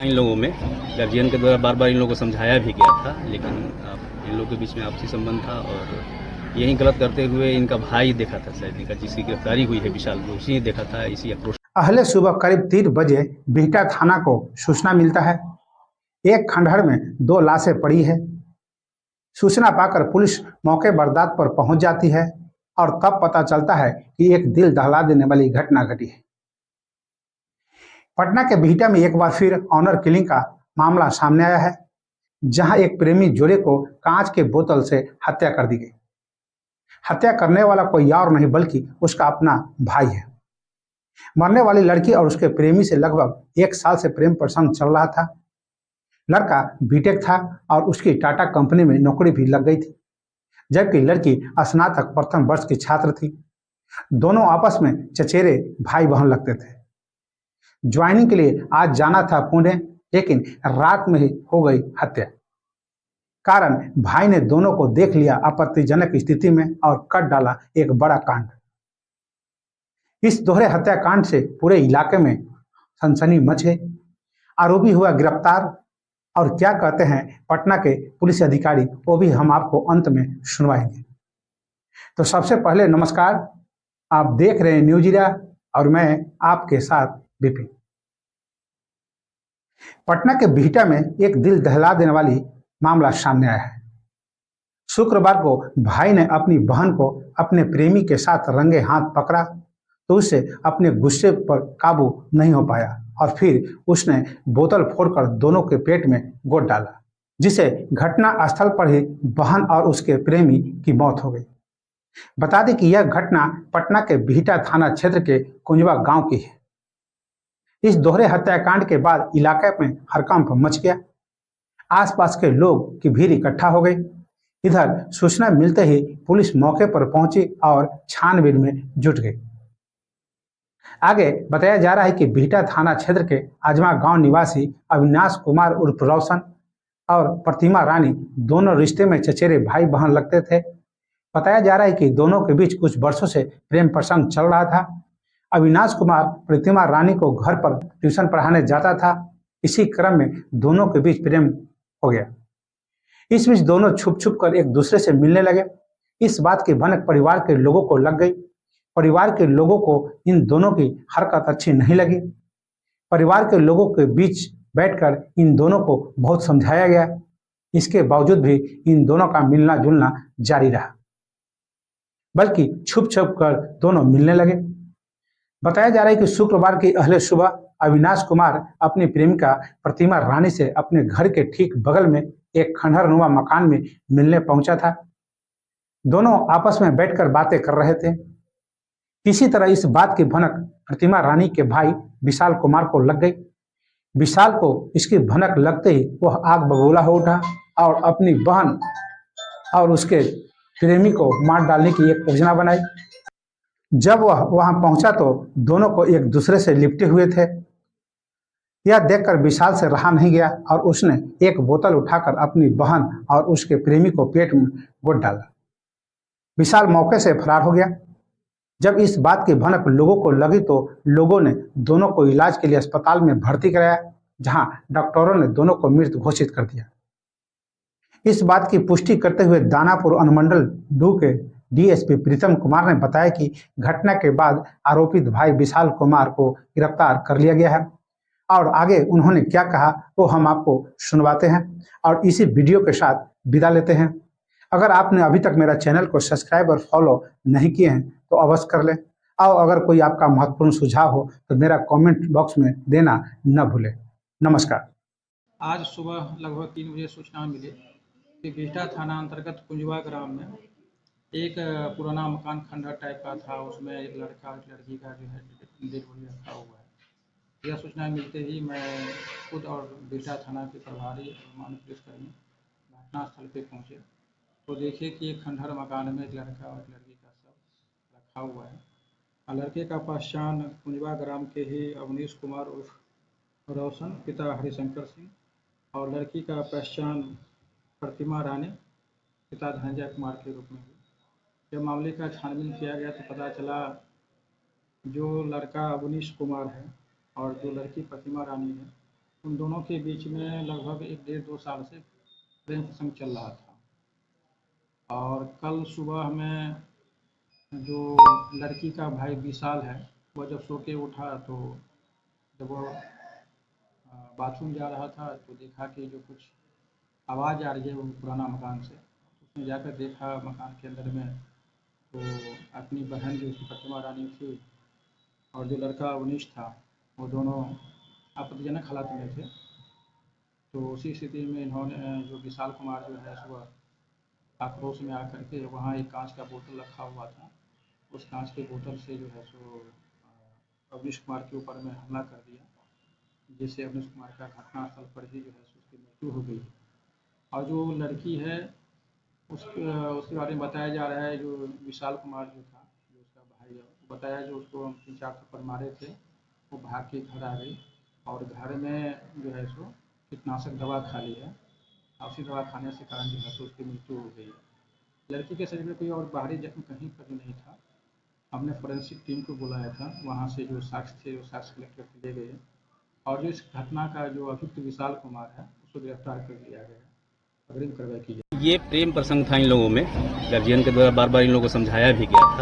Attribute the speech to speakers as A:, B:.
A: इन लोगों में गार्जियन के द्वारा बार बार इन लोगों को समझाया भी गया था, लेकिन इन लोगों के बीच में आपसी संबंध था और यही गलत करते हुए इनका भाई देखा था, शायद इनका जिसकी गिरफ्तारी हुई है विशाल, उसी ने देखा था। इसी आक्रोश
B: अहले सुबह करीब 3 बजे बिहटा थाना को सूचना मिलता है। एक खंडहर में 2 लाशें पड़ी है। सूचना पाकर पुलिस मौके बरदात पर पहुंच जाती है और तब पता चलता है कि एक दिल दहला देने वाली घटना घटी है। पटना के बिहटा में एक बार फिर ऑनर किलिंग का मामला सामने आया है, जहां एक प्रेमी जोड़े को कांच के बोतल से हत्या कर दी गई। हत्या करने वाला कोई और नहीं बल्कि उसका अपना भाई है। मरने वाली लड़की और उसके प्रेमी से लगभग 1 साल से प्रेम प्रसंग चल रहा था। लड़का बीटेक था और उसकी टाटा कंपनी में नौकरी भी लग गई थी, जबकि लड़की स्नातक प्रथम वर्ष की छात्र थी। दोनों आपस में चचेरे भाई बहन लगते थे। ज्वाइनिंग के लिए आज जाना था पुणे, लेकिन रात में ही हो गई हत्या। कारण भाई ने दोनों को देख लिया आपत्तिजनक स्थिति में और कर डाला एक बड़ा कांड। इस दोहरे हत्याकांड से पूरे इलाके में सनसनी मच गई। आरोपी हुआ गिरफ्तार और क्या कहते हैं पटना के पुलिस अधिकारी, वो भी हम आपको अंत में सुनवाएंगे। तो सबसे पहले नमस्कार, आप देख रहे हैं न्यूज इंडिया और मैं आपके साथ विपिन। पटना के बिहटा में एक दिल दहला देने वाली मामला सामने आया है। शुक्रवार को भाई ने अपनी बहन को अपने प्रेमी के साथ रंगे हाथ पकड़ा तो उसे अपने गुस्से पर काबू नहीं हो पाया और फिर उसने बोतल फोड़कर दोनों के पेट में गोद डाला, जिसे घटना स्थल पर ही बहन और उसके प्रेमी की मौत हो गई। बता दें कि यह घटना पटना के बिहटा थाना क्षेत्र के कुंजवा गांव की है। इस दोहरे हत्याकांड के बाद इलाके में हड़कंप मच गया। आसपास के लोग की भीड़ इकट्ठा हो गई। इधर सूचना मिलते ही पुलिस मौके पर पहुंची और छानबीन में जुट गई। आगे बताया जा रहा है कि बिहटा थाना क्षेत्र के आजमा गांव निवासी अविनाश कुमार उर्फ रोशन और प्रतिमा रानी दोनों रिश्ते में चचेरे भाई बहन लगते थे। बताया जा रहा है कि दोनों के बीच कुछ वर्षों से प्रेम प्रसंग चल रहा था। अविनाश कुमार प्रतिमा रानी को घर पर ट्यूशन पढ़ाने जाता था। इसी क्रम में दोनों के बीच प्रेम हो गया। इस बीच दोनों छुप छुप कर एक दूसरे से मिलने लगे। इस बात की भनक परिवार के लोगों को लग गई। परिवार के लोगों को इन दोनों की हरकत अच्छी नहीं लगी। परिवार के लोगों के बीच बैठकर इन दोनों को बहुत समझाया गया। इसके बावजूद भी इन दोनों का मिलना जुलना जारी रहा, बल्कि छुप छुप कर दोनों मिलने लगे। बताया जा रहा है कि शुक्रवार की अहले सुबह अविनाश कुमार अपनी प्रेमिका प्रतिमा रानी से अपने घर के ठीक बगल में एक खंडहरनुमा मकान में मिलने पहुंचा था। दोनों आपस में बैठकर बातें कर रहे थे। किसी तरह इस बात की भनक प्रतिमा रानी के भाई विशाल कुमार को लग गई। विशाल को इसकी भनक लगते ही वह आग बबूला हो उठा और अपनी बहन और उसके प्रेमी को मार डालने की एक योजना बनाई। जब वह वहां पहुंचा तो दोनों को एक दूसरे से लिपटे हुए थे। यह देखकर विशाल से रहा नहीं गया और उसने एक बोतल उठाकर अपनी बहन और उसके प्रेमी को पेट में गोद डाला। विशाल मौके से फरार हो गया। जब इस बात की भनक लोगों को लगी तो लोगों ने दोनों को इलाज के लिए अस्पताल में भर्ती कराया, जहां डॉक्टरों ने दोनों को मृत घोषित कर दिया। इस बात की पुष्टि करते हुए दानापुर अनुमंडल 2 के डीएसपी प्रीतम कुमार ने बताया कि घटना के बाद आरोपित भाई विशाल कुमार को गिरफ्तार कर लिया गया है और आगे उन्होंने क्या कहा वो हम आपको सुनवाते हैं और इसी वीडियो के साथ विदा लेते हैं। अगर आपने अभी तक मेरा चैनल को सब्सक्राइब और फॉलो नहीं किए हैं तो अवश्य कर लें और अगर कोई आपका महत्वपूर्ण सुझाव हो तो मेरा कमेंट बॉक्स में देना न भूलें। नमस्कार।
C: आज सुबह लगभग 3 बजे सूचना मिली कि बिहटा थाना अंतर्गत कुंजवा ग्राम में एक पुराना मकान खंडहर टाइप का था, उसमें एक लड़का और लड़की का जो है डेड बॉडी रखा हुआ है। यह सूचना मिलते ही मैं खुद और बिहटा थाना के प्रभारी माननीय पुलिसकर्मी घटनास्थल पे पहुंचे तो देखे कि एक खंडहर मकान में एक लड़का और लड़की का शव रखा हुआ है। लड़के का पहचान कुंजवा ग्राम के ही अवनीश कुमार उर्फ रोशन पिता हरिशंकर सिंह और लड़की का पहचान प्रतिमा रानी पिता धनंजय कुमार के रूप में हुई। जब मामले का छानबीन किया गया तो पता चला जो लड़का अवनीश कुमार है और जो लड़की प्रतिमा रानी है उन दोनों के बीच में लगभग 1 डेढ़ 2 साल से प्रेम प्रसंग चल रहा था। और कल सुबह में जो लड़की का भाई विशाल है, वह जब सो के उठा तो जब वो बाथरूम जा रहा था तो देखा कि जो कुछ आवाज़ आ रही है वो पुराना मकान से। उसने जाकर देखा मकान के अंदर में, तो अपनी बहन जो उसकी प्रतिमा रानी थी और जो लड़का अवनीश था, वो दोनों आपत्तिजनक हालत में थे। तो उसी स्थिति में इन्होंने जो विशाल कुमार जो है सुबह आक्रोश में आकर के वहाँ एक कांच का बोतल रखा हुआ था, उस कांच के बोतल से जो है सो अवनीश कुमार के ऊपर में हमला कर दिया, जिससे अवनीश कुमार का घटनास्थल पर ही जो है सो उसकी मृत्यु हो गई। और जो लड़की है उसके बारे में बताया जा रहा है, जो विशाल कुमार जो था, जो उसका भाई है, वो बताया जो उसको 3-4 थप्पड़ मारे थे, वो भाग के घर आ गई और घर में जो है सो कीटनाशक दवा खा ली है। और उसी दवा खाने से कारण जो है सो उसकी मृत्यु हो गई है। लड़की के शरीर में कोई और बाहरी जख्म कहीं पर भी नहीं था। हमने फोरेंसिक टीम को बुलाया था, वहाँ से जो साक्ष्य थे वो साक्ष्य कलेक्ट करके ले गए और जो इस घटना का जो अभियुक्त विशाल कुमार है उसको गिरफ्तार कर लिया गया है। अग्रिम कार्रवाई की जाए।
A: ये प्रेम प्रसंग था इन लोगों में, गार्जियन के द्वारा बार बार इन लोगों को समझाया भी गया था।